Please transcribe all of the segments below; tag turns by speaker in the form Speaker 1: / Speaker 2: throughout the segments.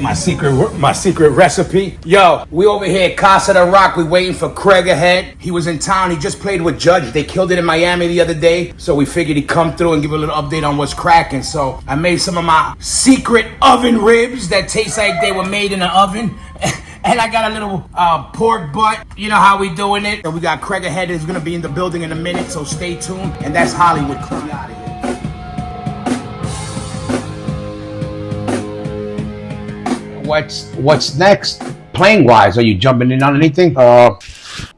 Speaker 1: my secret recipe. Yo, we over here at Casa de Rock. We waiting for Craig ahead. He was in town. He just played with Judge. They killed it in Miami the other day. So we figured he'd come through and give a little update on what's cracking. So I made some of my secret oven ribs that taste like they were made in an oven. And I got a little pork butt. You know how we doing it. And we got Craig ahead who's gonna be in the building in a minute. So stay tuned. And that's Hollywood Crew. Out of here.
Speaker 2: What's next? Playing wise, are you jumping in on anything?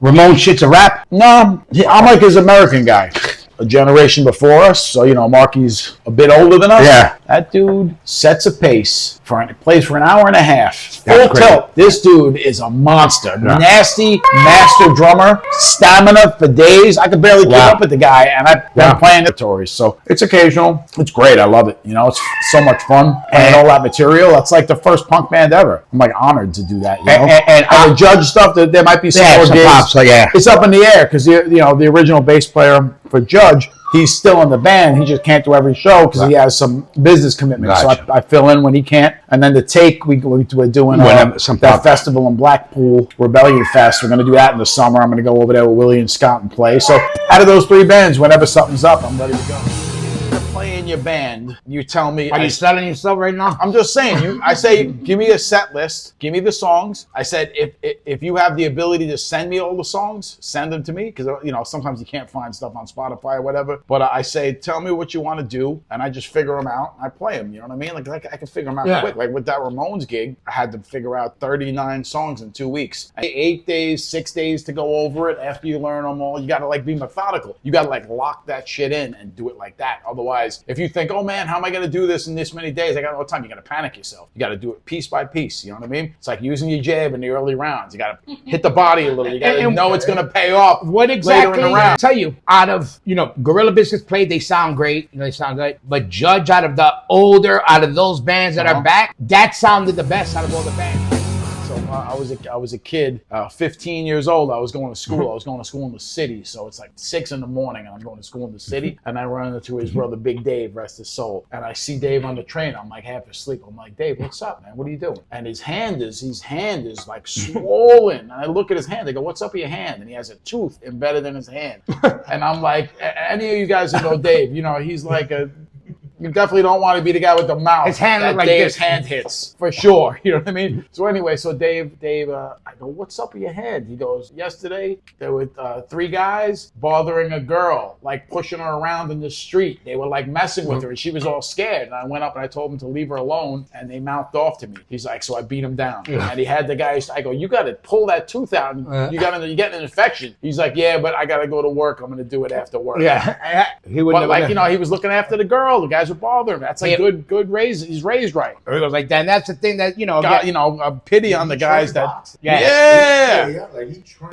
Speaker 2: Ramon shit's a rap?
Speaker 3: No, I'm like his American guy. A generation before us, so Marky's a bit older than us.
Speaker 2: Yeah.
Speaker 3: That dude sets a pace plays for an hour and a half.
Speaker 2: Full
Speaker 3: tilt. This dude is a monster.
Speaker 2: Yeah.
Speaker 3: Nasty, master drummer, stamina for days. I could barely keep up with the guy, and I've been playing the Tories, so it's occasional. It's great. I love it. It's so much fun playing all that material. That's like the first punk band ever. I'm like honored to do that. And the Judge stuff, there might be some more gigs.
Speaker 2: Pops, so
Speaker 3: it's up in the air because the original bass player for Judge, he's still in the band. He just can't do every show because he has some business commitments.
Speaker 2: Gotcha.
Speaker 3: So I fill in when he can't. And then the Take, we're doing that festival in Blackpool, Rebellion Fest. We're going to do that in the summer. I'm going to go over there with Willie and Scott and play. So out of those three bands, whenever something's up, I'm ready to go. Play in your band, you tell me.
Speaker 2: Are you selling yourself right now?
Speaker 3: I'm just saying. I say, give me a set list. Give me the songs. I said, if you have the ability to send me all the songs, send them to me because sometimes you can't find stuff on Spotify or whatever. But I say, tell me what you want to do, and I just figure them out. And I play them. You know what I mean? Like I can figure them out quick. Like with that Ramones gig, I had to figure out 39 songs in 2 weeks. 8 days, 6 days to go over it. After you learn them all, you got to be methodical. You got to lock that shit in and do it like that. Otherwise, if you think, oh man, how am I going to do this in this many days? I got no time. You got to panic yourself. You got to do it piece by piece. You know what I mean? It's like using your jab in the early rounds. You got to hit the body a little. You got to know it's going to pay off.
Speaker 2: What exactly?
Speaker 3: Later in the round.
Speaker 2: I tell you, out of Gorilla Biscuits played, they sound great. They sound great. But Judge, out of those bands that are back, that sounded the best out of all the bands.
Speaker 3: So I was a kid, 15 years old. I was going to school. I was going to school in the city. So it's like 6 a.m. and I'm going to school in the city. And I run into his brother, Big Dave, rest his soul. And I see Dave on the train. I'm like half asleep. I'm like, Dave, what's up, man? What are you doing? And his hand is like swollen. And I look at his hand. I go, what's up with your hand? And he has a tooth embedded in his hand. And I'm like, any of you guys who know Dave, he's like you definitely don't want to be the guy with the mouth.
Speaker 2: His hand
Speaker 3: that
Speaker 2: like
Speaker 3: Dave's
Speaker 2: this.
Speaker 3: hand hits, for sure. You know what I mean? So anyway, Dave, I go, what's up with your head? He goes, yesterday there were 3 guys bothering a girl, pushing her around in the street. They were messing with her and she was all scared. And I went up and I told him to leave her alone and they mouthed off to me. He's like, so I beat him down. And he had the guy, I go, you got to pull that tooth out. And you're getting an infection. He's like, yeah, but I got to go to work. I'm going to do it after work.
Speaker 2: Yeah.
Speaker 3: He was looking after the girl. The guys would bother him. That's good raise. He's raised right.
Speaker 2: It was like that. And that's the thing that
Speaker 3: a pity on the guys that.
Speaker 2: Boxing.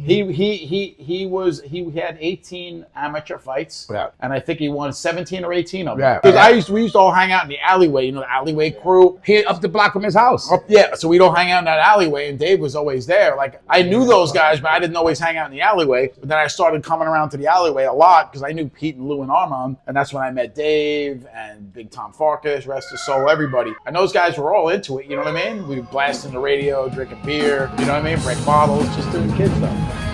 Speaker 3: He had 18 amateur fights, and I think he won 17 or 18 of them. Because we used to all hang out in the alleyway. The alleyway crew
Speaker 2: here up the block from his house.
Speaker 3: So we'd all hang out in that alleyway, and Dave was always there. I knew those guys, but I didn't always hang out in the alleyway. But then I started coming around to the alleyway a lot because I knew Pete and Lou and Armand, and that's when I met Dave and Big Tom Farkas, rest his soul, everybody. And those guys were all into it, you know what I mean? We blasting the radio, drinking beer, you know what I mean? Break bottles, just doing kid stuff.